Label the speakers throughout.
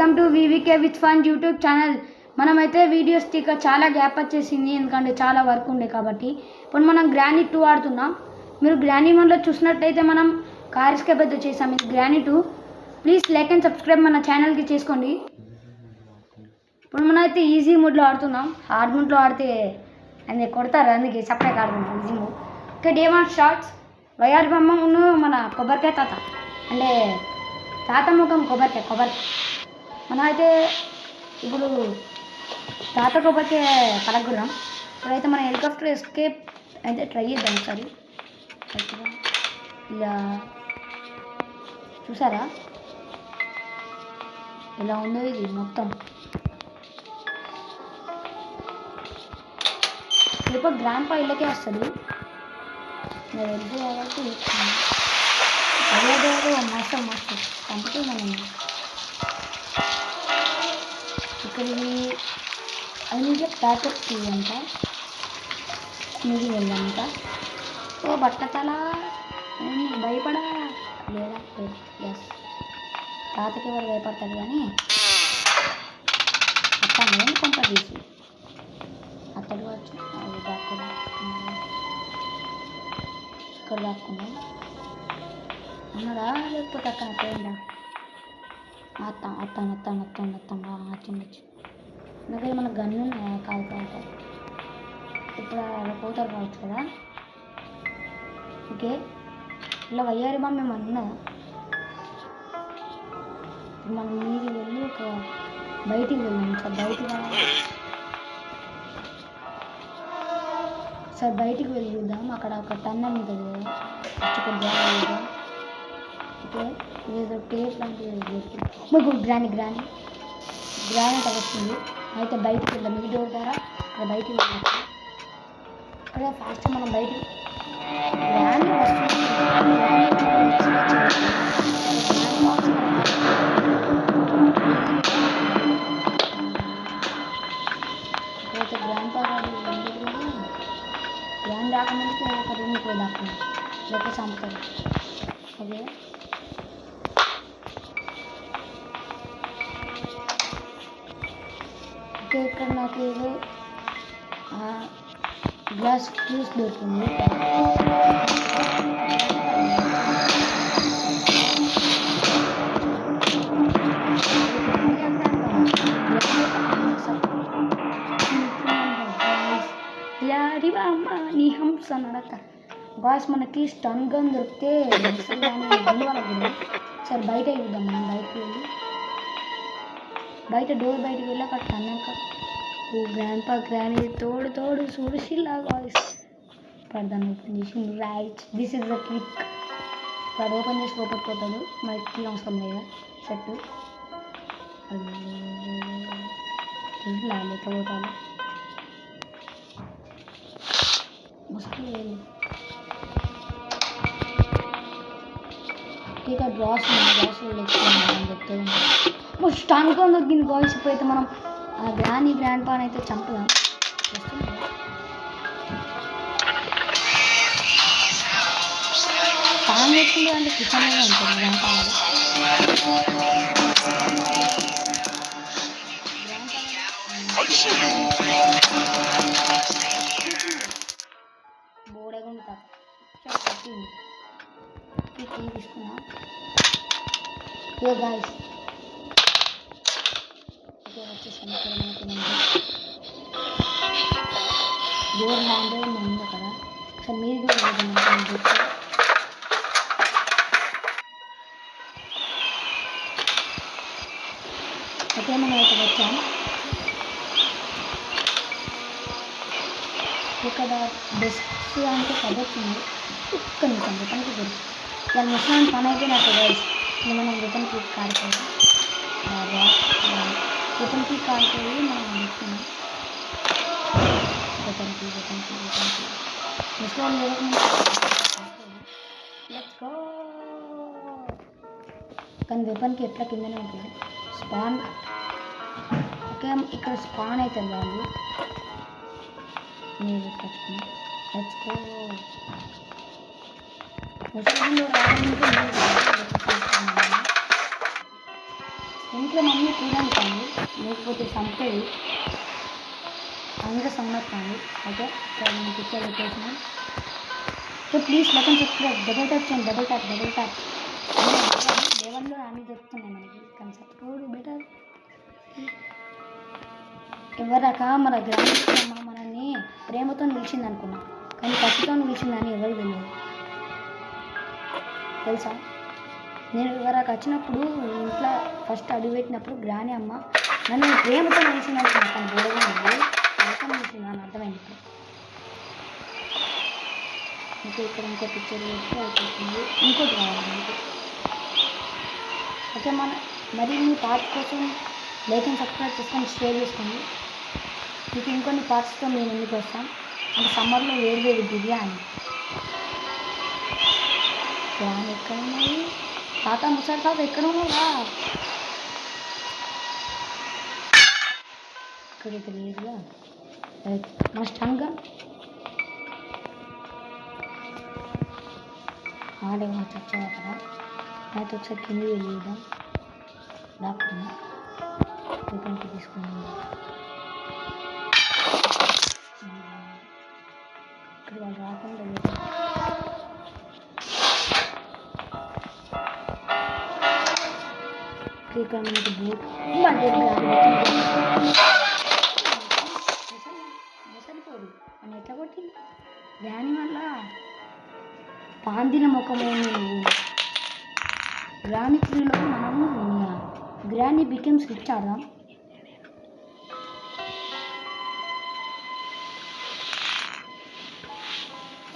Speaker 1: Welcome to VVK with fun YouTube channel. మనమైతే videos తీక చాలా gap వచ్చేసింది, ఎందుకంటే చాలా వర్క్ ఉండే కాబట్టి. ఇప్పుడు మనం గ్రానీ 2 ఆడుతున్నాం. మీరు గ్రానీ 1లో చూసినట్టయితే మనం కార్ ఎస్కేప్ అయితే చేసాం. ఇది granny 2. Please like and subscribe మన ఛానల్కి చేసుకోండి. ఇప్పుడు మనం అయితే ఈజీ మోడ్లో ఆడుతున్నాం. హార్డ్ మోడ్లో ఆడితే అన్నీ కొడతారు, అందుకే సపరేట్ ఆడుతున్నాం easy mode. Okay, day 1 starts. వయారి బొమ్మను మన కొబ్బరికాయ తాత అంటే తాత ముఖం కొబ్బరికాయ. మనం అయితే ఇప్పుడు తాత కొబ్బరికాయ పలకగున్నాం. ఇప్పుడైతే మన హెలికాప్టర్ ఎస్కేప్ అయితే ట్రై చేద్దాం ఒకసారి. ఇలా చూసారా ఎలా ఉందో ఇది మొత్తం. రేపు గ్రాండ్ పా ఇళ్ళకే వస్తుంది, నేను వెళ్తే కాబట్టి అదే మాస్టర్ కంపెనీ మనం ఇక్కడికి అన్ని ప్యాకెట్ తీయంట మీది వెళ్ళంట. ఓ బట్టతల భయపడా లేదా? ఎస్, తాతకి ఎవరు భయపడతాడు కానీ అత్తను కొంత తీసి అత్తడు కావచ్చు. అది దాక్కున్నా ఇక్కడ దాక్కున్నాం అన్నాడా, లేకపోతే అక్కడ పోయిందా? అత్తాను వచ్చిండొచ్చు. అందుకే మన గన్ను కాదు ఇప్పుడు అలా పోతారు కావచ్చు కదా. ఓకే, ఇలా వయ్యారి బామ్మ మేము అన్నా మనం మీరు వెళ్ళి ఒక బయటికి వెళ్ళాం సార్ బయటికి వెళ్ళి చూద్దాం. అక్కడ ఒక టన్నెల్ ఉంటుంది కదా, కొంచెం. ఓకే, ఇదేదో టేప్ లాంటిది గ్రానీ వస్తుంది. అయితే బయటికి వెళ్దాం ఈ డోర్ ద్వారా. అక్కడ బయటికి వెళ్ళాం. అక్కడ ఫాస్ట్ మనం బయటికి గ్రానీ వస్తుంది. ఇక్కడైతే గ్రాండ్ పాగాడు గ్రాండ్ రాకముందుకు ఒక రూమ్ పోయి దాక్కున్నాం, లేకపోతే చంపుతారు. ఓకే, ఇక్కడ నాకు ఏదో గ్లాస్ ఫ్యూస్ దొరికింది. నీ హంస నడక బాస్. మనకి స్టన్ గన్ దొరికితే సార్ బయట చూద్దాం. మనం బయటకు వెళ్ళి డోర్ బయటకు వెళ్ళి అక్కడ అన్నాక గ్రాండ్ పా గ్రానీ తోడు చూసిలా వాయిస్ పడదాన్ని ఓపెన్ చేసి right. This is the click. వాడు ఓపెన్ చేసి లోపలిపోతాడు. మనకి అవసరం లేదా సెట్ చూసిలా లేకపోతాను మస్తు ఇక డ్రాస్ చెప్తాను. స్టాండ్గా దొరికింది బాయ్స్. ఇప్పుడైతే మనం ఆ గ్రాండ్ పాన్ అయితే చంపుదాం. పాన్ వేసుకుంటే అంటే కిచెన్లో ఉంటుంది గ్రాండ్ పాన్. బోడగా ఉంది తాత తీసుకున్నా. గాయస్ వచ్చేసాను. డోర్ హ్యాండిల్ ఉంది అక్కడ. సో మీరు ఓకే, మనం అయితే వచ్చాం. ఇక్కడ బెస్ట్ అంటే కదొచ్చింది. ఒక్కని రిటర్న్కి దొరికి దాని ముసలాన్ని పని అయితే నాకు గైస్. మనం రిటర్న్కి కారిపోయి మనం తెచ్చుకున్నాం. రిటర్న్కి ముసలాన్ని లెట్స్ గో. కానీ వెపన్కి ఎట్లా కిందనే ఉంటుంది స్పాన్. ఓకే, ఇక్కడ స్పాన్ అవుతుంది వాళ్ళు. నేను తెచ్చుకున్నాను. Let's go. ముసలిలో రావడానికి ఇంట్లో మమ్మీ చూడండి కానీ లేకపోతే చంపేది అందుకే సంగతి ఓకే నేను పిక్చర్ పెట్టేసిన సో ప్లీజ్ లెక్కని సబ్స్క్రైబ్ డబుల్ ట్యాప్ చేయండి డబుల్ ట్యాప్ లెవెన్లో అన్నీ దొరుకుతున్నాయి మనకి కానీ సబ్స్క్రైబ్ బెటర్ ఎవరాక మన గ్రామీణ మనల్ని ప్రేమతో నిలిచింది అనుకున్నాం కానీ కసితో నిలిచిందని ఎవరు తెలియదు తెలుసా నేను ఎవరాక వచ్చినప్పుడు ఇంట్లో ఫస్ట్ అడుగు పెట్టినప్పుడు గ్రాని అమ్మ నన్ను ప్రేమతో నిలిచింది అనుకున్నాను కానీ దూరంగా ప్రేమతో నిలిచింది అని అర్థమైంది ఇంకా ఇక్కడ ఇంకో పిక్చర్ పెడితే అయిపోతుంది ఇంకోటి కావాలి మీకు ఓకే మరి మీ పార్ట్ కోసం లైక్ అండ్ సబ్స్క్రైబ్ చేసుకొని షేర్ చేసుకోండి మీకు ఇంకొన్ని పార్ట్స్తో నేను ఎందుకు వస్తాను అంటే సమ్మర్లో వేడి బిర్యానీ ఎక్కడ ఉన్నాయి తాత ముసలి తాత ఎక్కడ ఉన్నారా ఇక్కడైతే లేదుగా మన స్టంగా ఆడేమో చచ్చావు అక్కడ అయితే ఒకసారి కింది వెళ్ళిద్దాం రాకుండా రిటర్న్కి తీసుకున్నాం ఇక్కడ వాళ్ళు రాకుండా ఇక్కడ మనకి బోట్ ముసలిపోదు అని ఎట్లా కొట్టింది గ్రాని వల్ల పాందిన ముఖము గ్రాని 3లో మనము గ్రాని బికెమ్స్ రిచ్ ఆడదాం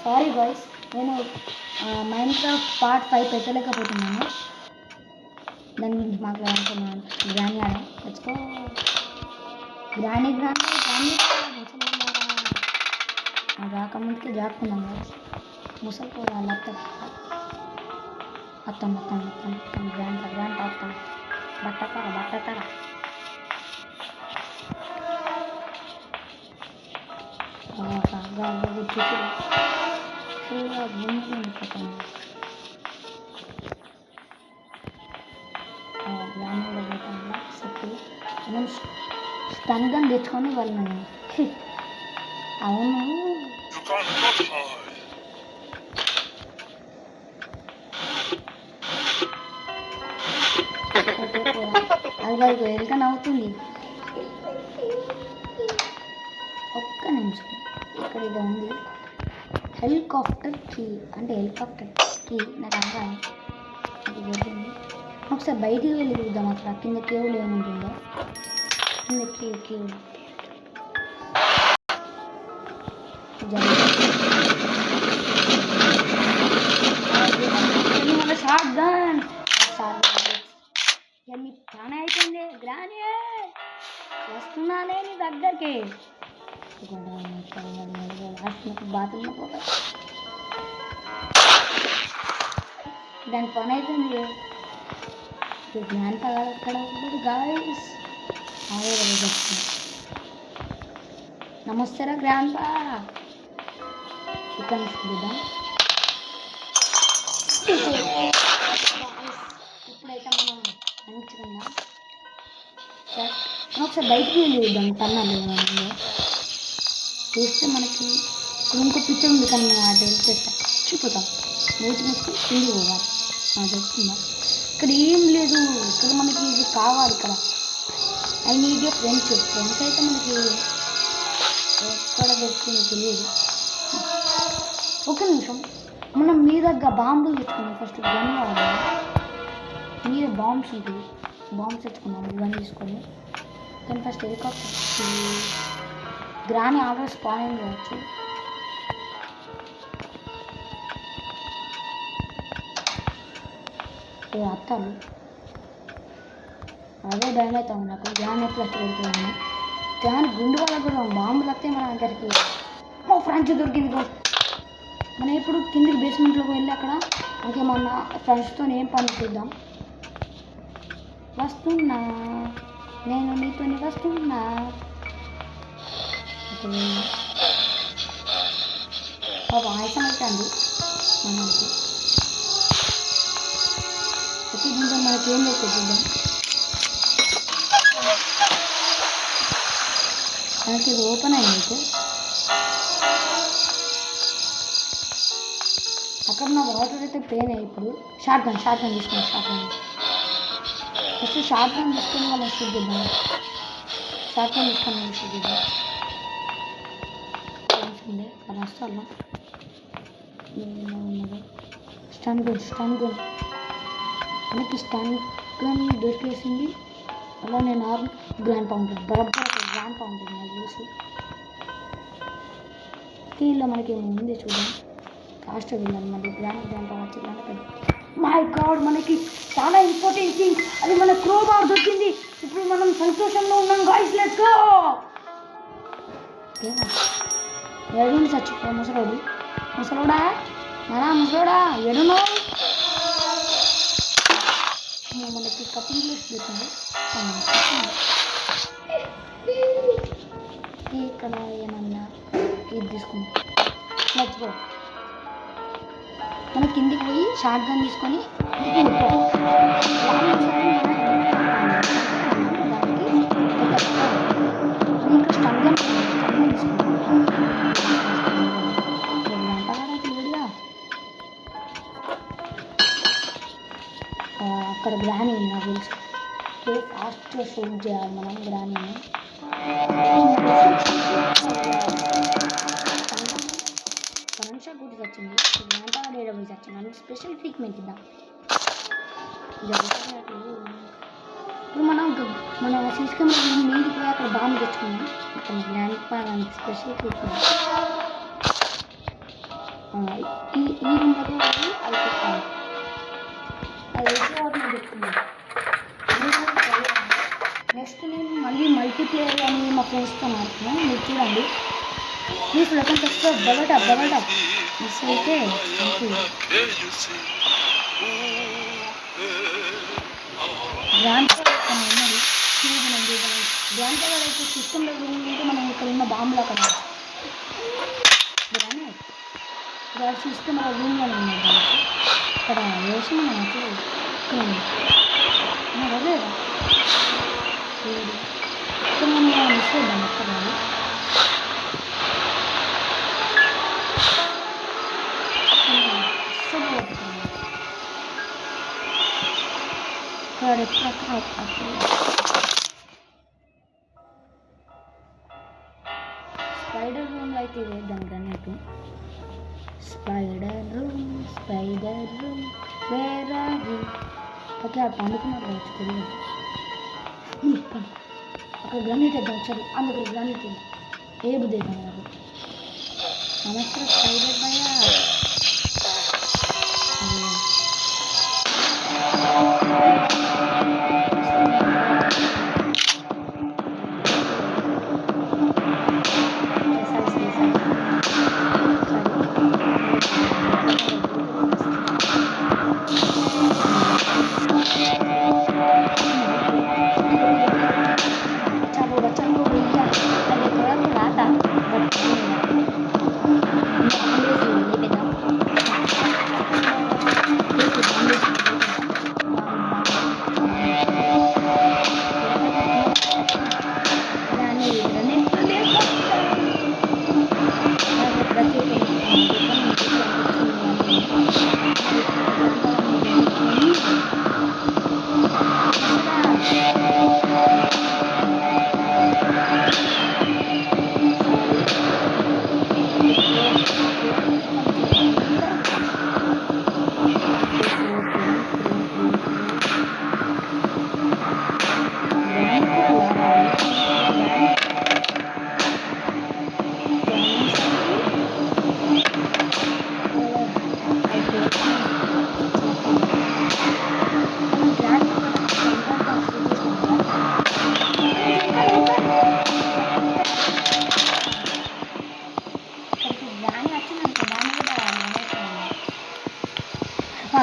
Speaker 1: సారీ బాయ్స్ నేను మైన్క్రాఫ్ట్ పార్ట్ 5 పెట్టలేకపోతున్నాను దాని గురించి మాట్లాడుతున్నాను గ్రాని ఆడాం తెచ్చుకో గ్రాని రాకముందుకే జాక్కున్నాం ముసలి కూడా అత్తం గ్రాండ్ అత్తం బట్టతర మనం స్టన్ గన్ తెచ్చుకొని వెళ్ళినాను అవును అది వెల్కన్ అవుతుంది ఒక్క నిమిషం ఇక్కడ ఇది ఉంది హెలికాప్టర్ కీ అంటే హెలికాప్టర్ కీ నాకు అర్థం అది వెళ్ళింది ఒకసారి బయటికి వెళ్ళి చూద్దాం అక్కడ కింద కేవులు ఏముంటుందో కింద కేవ్ షార్ట్ గన్ నీ పని అయిపోయింది గ్రాని వస్తున్నానే నీ దగ్గరికి బాత్రూమ్ పోతా దాని పని అయిపోయింది జ్ఞాన్ అక్కడ గాయస్ నమస్తేరా గ్రాండ్ పా ఇక్కడ చూద్దాం ఇప్పుడైతే మనం మంచిగా ఒకసారి బయటికి వెళ్ళి చూద్దాం టన్నాలు చూస్తే మనకి ఇంకో పిక్చర్ ఉంది కానీ మనం అటు వెళ్తే చూపుతాం మూతి మూసుకొని కింది పోవాలి నాకు చెప్తుందా ఇక్కడ ఏం లేదు ఇక్కడ మనకి ఇది కావాలి ఇక్కడ ఐ నీడ్ ఫ్రెండ్స్ అయితే మనకి ఎక్కడ దొరుకుతుంది తెలియదు ఒక నిమిషం మనం మీ దగ్గర బాంబులు తెచ్చుకున్నాం ఫస్ట్ గన్ కావాలి మీద బాంబ్స్ ఉంటుంది బాంబ్స్ తెచ్చుకున్నాం గన్ తీసుకొని కానీ ఫస్ట్ హెలికాప్టర్ గ్రాని ఆర్డర్ స్పాయిల్ కావచ్చు అత్తాలు అదే భయం అవుతాము నాకు గ్రాని ఎప్పుడు వచ్చి కొడుతున్నాను గ్రాని గుండు వాళ్ళ కూడా బాంబులు వస్తే మన దగ్గరికి మా ఫ్రెండ్స్ దొరికింది మనం ఇప్పుడు కిందికి బేస్మెంట్లోకి వెళ్ళి అక్కడ ఇంకేమన్నా ఫ్రెండ్స్తో ఏం పని చూద్దాం వస్తున్నా నేను నీతో వస్తున్నా పాప ఆయాసం అవుతుంది మనకి అయితే దీంతో మనకి ఏం లేదు చూద్దాం దానికి ఇది ఓపెన్ అయింది అయితే అక్కడ నా వాటర్ అయితే పెయిన్ అయ్యి ఇప్పుడు షార్ట్ గన్ తీసుకున్నాను ఫస్ట్ షార్ట్ గన్ తీసుకుని వాళ్ళని షూట్ చేద్దాం షార్ట్ గన్ తీసుకుని షూట్ చేద్దాం తెలిసిందే అది వస్తాను ఉన్నది స్టన్ గన్ మనకి స్టన్ గన్ దొరికేసింది అలా నేను గ్రాండ్ పౌండ్ బరబ్బర్ గ్రాండ్ పౌండ్ నాకు చూసి ఇలా మనకి ఏమో ఉంది చూద్దాం ఫాస్ట్గా వెళ్ళాలి మళ్ళీ గ్రాండ్ పౌండ్ వచ్చి మై గాడ్ మనకి చాలా ఇంపార్టెంట్ థింగ్ అది మన క్రోబార్ దొరికింది ఇప్పుడు మనం సంతోషంలో ఉన్నాం గాయ్స్ లెట్స్ గో ఎడుని చచ్చిపో ముసలోడా ముసలోడా ఎడునో మనకి కపింగ్ ప్లేస్ దొరికింది ఇక్కడ ఏమన్నా ఇది తీసుకుందాం లెట్స్ గో మనం కిందికి పోయి షార్ట్ గన్ తీసుకొని స్టన్ గన్ అక్కడ గ్రానీ ఉంది నాకు తెలుసు ఫాస్ట్గా షూట్ చేయాలి మనం గ్రానీని కరెంట్ షాట్ కూడా వచ్చింది గ్రాండ్ డేటాబేస్ వచ్చింది మనకి స్పెషల్ ట్రీట్మెంట్ ఇద్దాం ఇప్పుడు మన సీసీ కెమెరా మీదికి పోయి అక్కడ బాంబు తెచ్చుకున్నాం అక్కడ గ్రాండ్ పాడానికి స్పెషల్ ట్రీట్మెంట్ ఈ రూమ్లో అది పెట్టాలి అది వేసే వాటిని చెప్తున్నాను నెక్స్ట్ నేను మళ్ళీ మల్టీప్లేయర్ అని మా ఫ్రెండ్స్తో ఆడుతున్నాను మీరు చూడండి ప్లీజ్ లెక్కన సబ్స్క్రైబ్ డబల్ టాప్ మిస్ అయితే గ్రాండ్ ఉన్నది గ్రాండ్ పవర్ అయితే సిస్టంలో ఉంటే మనం ఇక్కడ ఉన్న బాంబులు అక్కడ గ్రాండ్ సిస్టమ్ రూమ్లో ఉన్నాయి ఇక్కడ వేసి మనం అట్లా అదే ఇక్కడ మనం మిస్ చేద్దాం అక్కడ స్పైడర్ రూమ్లో అయితే వేద్దాం గ్రానైట్ స్పైడర్ రూమ్ వేరే ఓకే అది పండుకున్నారు కావచ్చు తెలియదు అక్కడ గ్రానైట్ వేద్దాం ఒకసారి అందుకు గ్రానైట్ ఏ బుద్ధి వేద్దాం కాదు నమస్తే స్పైడర్ భయ్యా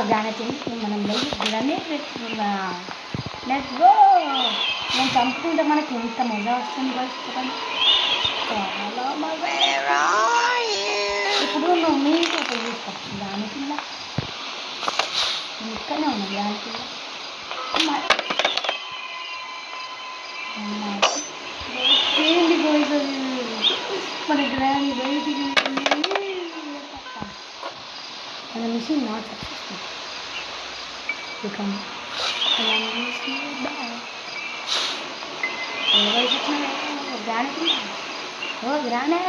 Speaker 1: గ్రానైట్ మనం గ్రానైట్ పెట్టుకున్నాం లెట్స్ గో నేను చంపుకుంటే మనకి ఎంత మజా వస్తుంది కలుసుకోవాలి చాలా మజా ఇప్పుడు నువ్వు మీకు ఒక చూస్తాం దానికి ఇక్కడనే ఉన్నాం దానికి ఏంటి పోయిపోయింది మన గ్రాని బయటికి మన మిషన్ నాట్ సక్సెస్ఫుల్. గ్రాని ఓ గ్రానే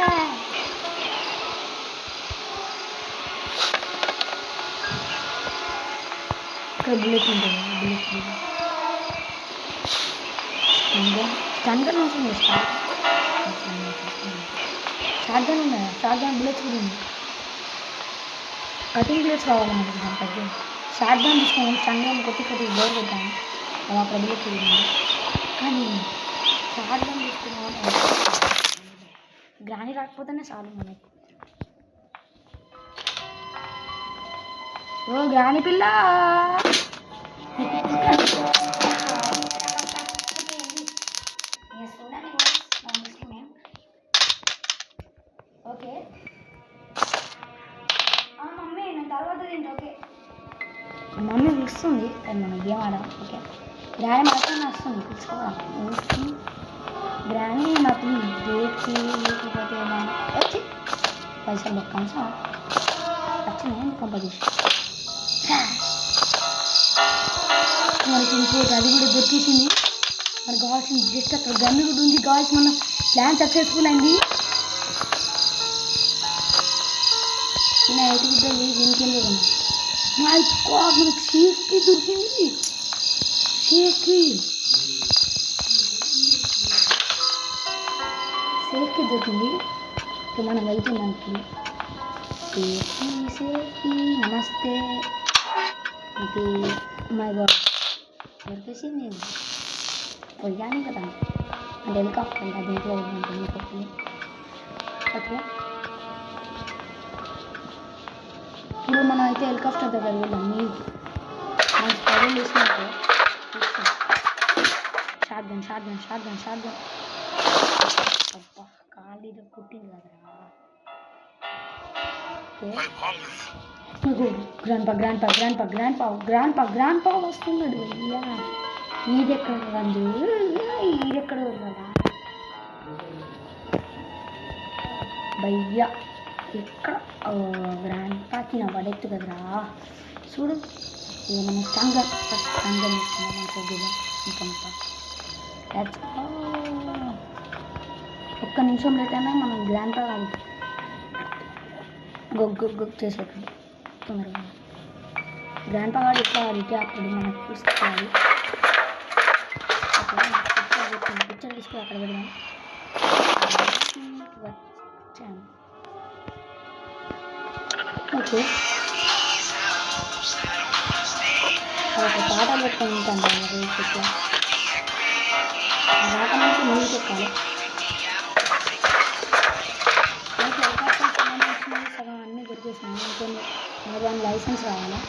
Speaker 1: ఇక్కడ బుల్లెట్ ఉంటుంది. బుల్లెట్ స్టన్ గన్ వస్తుంది. షార్ట్ గన్ ఉన్నాయా? షార్ట్ గన్ బుల్లెట్స్ కూడా ఉంది. కటింగ్ బుల్లెట్స్ కావాలి మనకి. దాని తగ్గ షార్ట్ గన్ తీసుకున్నాం. స్టన్ గన్ కొట్టి బోర్ కొట్టాను. అక్కడ బుల్లెట్ ఉంది. కానీ షార్ట్ గన్ తీసుకున్నాం. గ్రాని రాకపోతేనే చాలు మనకి. ఓ గ్రాని పిల్ల ఓకే మమ్మీ నేను తర్వాత తింటా. ఓకే మమ్మీ పిలుస్తుంది కానీ మనం గేమ్ ఆడాం. ఓకే గ్రాని మాత్రం వస్తుంది పిలుచుకోవాలి. గ్రాని నాకు డేట్కి లేకపోతే వచ్చి పైసలు లెక్క వచ్చినాయి కంపల్సరీ. మనకి ఇంకోటి అది కూడా దొరికేసింది. మనకు కావాల్సింది జస్ట్ అక్కడ గన్ను కూడా ఉంది. కావాల్సి మన ప్లాన్ సక్సెస్ఫుల్ అయింది. నా ఎటు బిడ్డలు దీనికెళ్ళి మనకు సేఫ్కి దొరికింది. సేఫ్కి దొరికింది. ఇప్పుడు మనం వెళ్తున్నాం. సేఫ్కి నమస్తే. ఇది మై గాడ్ దొరికేసింది. పోయాను కదా అంటే హెలికాప్టర్ అది ఇంట్లో ఉంటుంది. ఓకే ఇప్పుడు మనం అయితే హెలికాప్టర్ దగ్గర వెళ్ళాం. మీరు మనం స్పైడర్ వేసినట్టు షార్ట్ గన్ అబ్బా కాళ్ళు ఇది కుట్టింది కదా. గ్రాండ్ పా వస్తున్నాడు. అయ్యా ఈడెక్కడ రండి ఈడెక్కడ వెళ్ళాలా భయ్యా ఎక్కడ గ్రాండ్ పాకి నా పడెత్తు కదరా. చూడు మనం స్టంగన్ తీసుకున్నాం. ఇంకా ఒక్క నిమిషం లేట్ అయినా మనం గ్రాండ్ పా గొగ్గు చేసేటప్పుడు తొందరగా గ్రాండ్ పా వాడు ఇట్లా ఇటే అప్పుడు మనకు చూసుకోవాలి. పిక్చర్ తీసుకుని అక్కడ పెడదాం. వచ్చాను. ఓకే ఒక పాటలు పెట్టుకొని ఉంటాను. ఇట్లా రాకమంటే మ్యూజిక్ ఎక్కాలి. సగం అన్నీ దొరికేసినాయి. ఇంకొన్ని దాని లైసెన్స్ రావాలా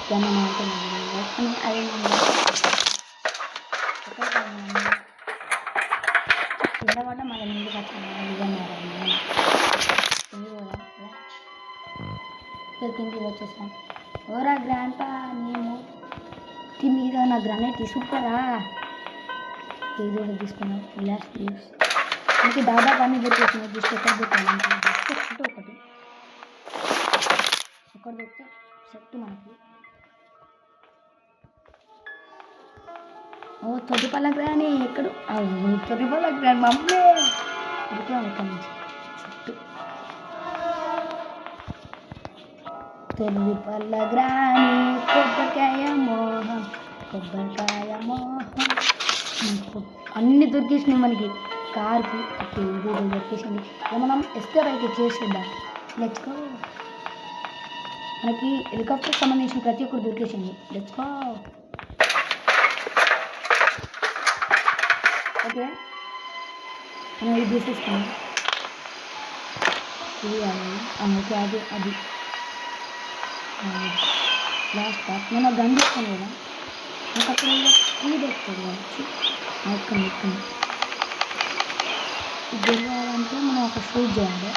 Speaker 1: దాన్ని మాట్లాడుతున్నాను. అది కింద పడ్డ మళ్ళీ ముందుకు కిందికి వచ్చేసాను. ఓరా గ్రాండ్ పా నేను మీద నా గ్రానైట్ తీసుకుంటారా ఏదో తీసుకున్నాం. Relax please. మనకి దాదాపు అన్నీ దొరికేసినాయి. జస్ట్ ఎక్కడ దొరికాలంటే జస్ట్ ఒకటి దొరికితే సెట్ మనకి. ఓ తొలిపల్ల గ్రాని ఎక్కడ తొలిపల్ల గ్రాని మమ్మీ దొరికాము ఇక్కడ నుంచి సెట్. తొలిపల్ల గ్రాని కొబ్బరికాయ మోహం అన్నీ దొరికేసినాయి మనకి. కార్కి ఏదో దొరికేసింది. మనం ఎస్కేప్ అయితే చేసేద్దాం. Let's go. మనకి హెలికాప్టర్ సంబంధించిన ప్రతి ఒక్కరు దొరికేసింది. Let's go. ఓకే మనం ఇది తీసేసుకున్నాం. ఇది ఓకే అది లాస్ట్ పార్ట్. మనం గన్ తీసుకొని కదా నాకు అక్కడ ఇది దొరుకుతుంది కావచ్చు. ఎక్కండి ఇది గెలవాలంటే మనం ఒక షూట్ చేయాలి.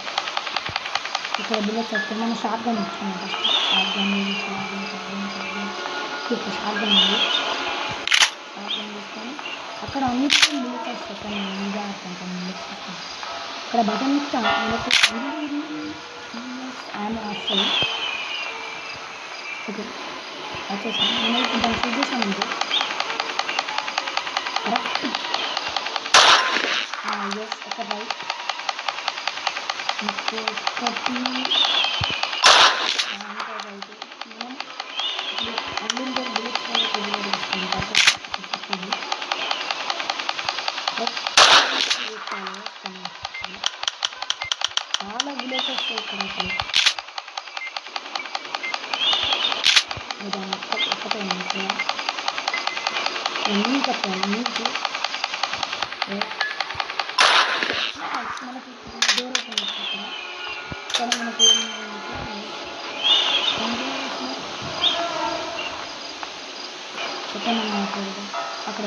Speaker 1: ఇక్కడ బుల్లెట్స్ వస్తే మనం షార్ట్ గన్ ఇచ్చుకున్నాం. ఫస్ట్ షార్ట్ గన్ ఇప్పుడు షార్ట్ గన్ తీసుకొని అక్కడ అన్నిటికీ బుల్లెట్స్ వస్తాయి. కానీ మీద కొంచెం బుల్లెట్స్ వస్తాయి. ఇక్కడ బటన్ ఇస్తాం మనకు ఓకే వచ్చేసాం మనం ఇప్పుడు దాన్ని షూట్ చేసామంటే కరెక్ట్ ఎస్ ఒక రైట్ ఇంకొకటి రైట్ మనం అన్లిమిటెడ్ బుల్లెట్స్ చాలా బుల్లెట్స్ వస్తాయి ఇక్కడ అసలు ఒక్కటే ఎన్ని చెప్పాలి మీకు మనకి డోర్ ఓపెన్ అయిపోతుంది కానీ మనకి చెప్పండి అక్కడ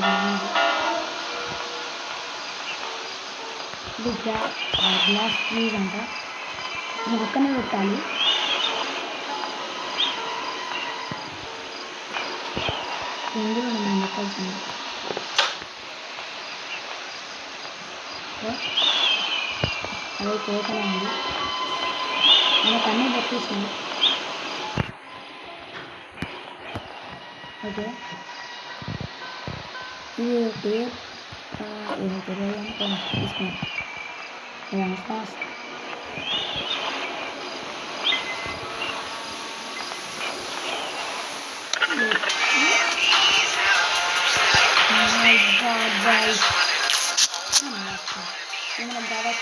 Speaker 1: ఇది గ్లాస్ ప్లీజ్ అంట నువ్వు ఒక్కనే పెట్టాలి ఎందుకు మనం పెట్టాల్సింది అదైతే ఓపెన్ అయింది మనకు అన్నీ పెట్టేసింది ఓకే ఇది టేప్ తీసుకున్నాం మనం కావచ్చు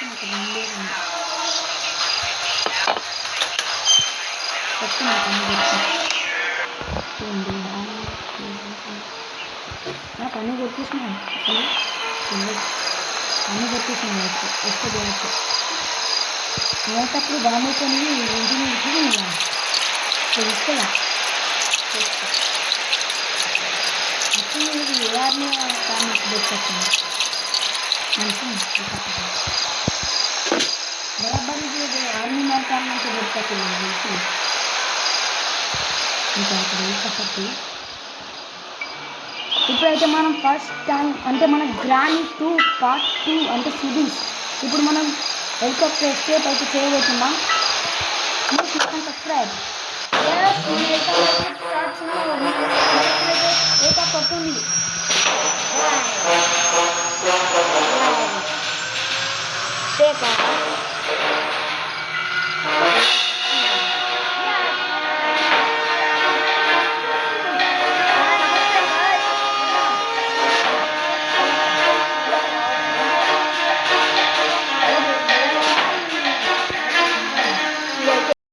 Speaker 1: నాకు ముందే ఉంది చెప్తే నాకు అన్ని నాకు అన్నీ కొట్టేసినాయి అసలు అన్నీ కొట్టేసినాయి వస్తే చేయవచ్చు నేటప్పుడు బాగుంటుంది ఇంటిని తెలుసుకోలే అప్పుడు ఇది ఎవరిని కామెంట్స్ పెట్టేస్తుంది బరాబర్ ఇది ఆర్మీ మార్కాల నుంచి దొరుకుతుంది తెలిసి ఇంకా అక్కడ కాబట్టి ఇప్పుడైతే మనం ఫస్ట్ టైం అంటే మన గ్రాండ్ 2 పార్ట్ 2 అంటే సిరీస్ ఇప్పుడు మనం హెలికాప్టర్ ఎస్కేప్ అయితే చేయబోతున్నాం సబ్స్క్రైబ్ ఏకా పడుతుంది Beka.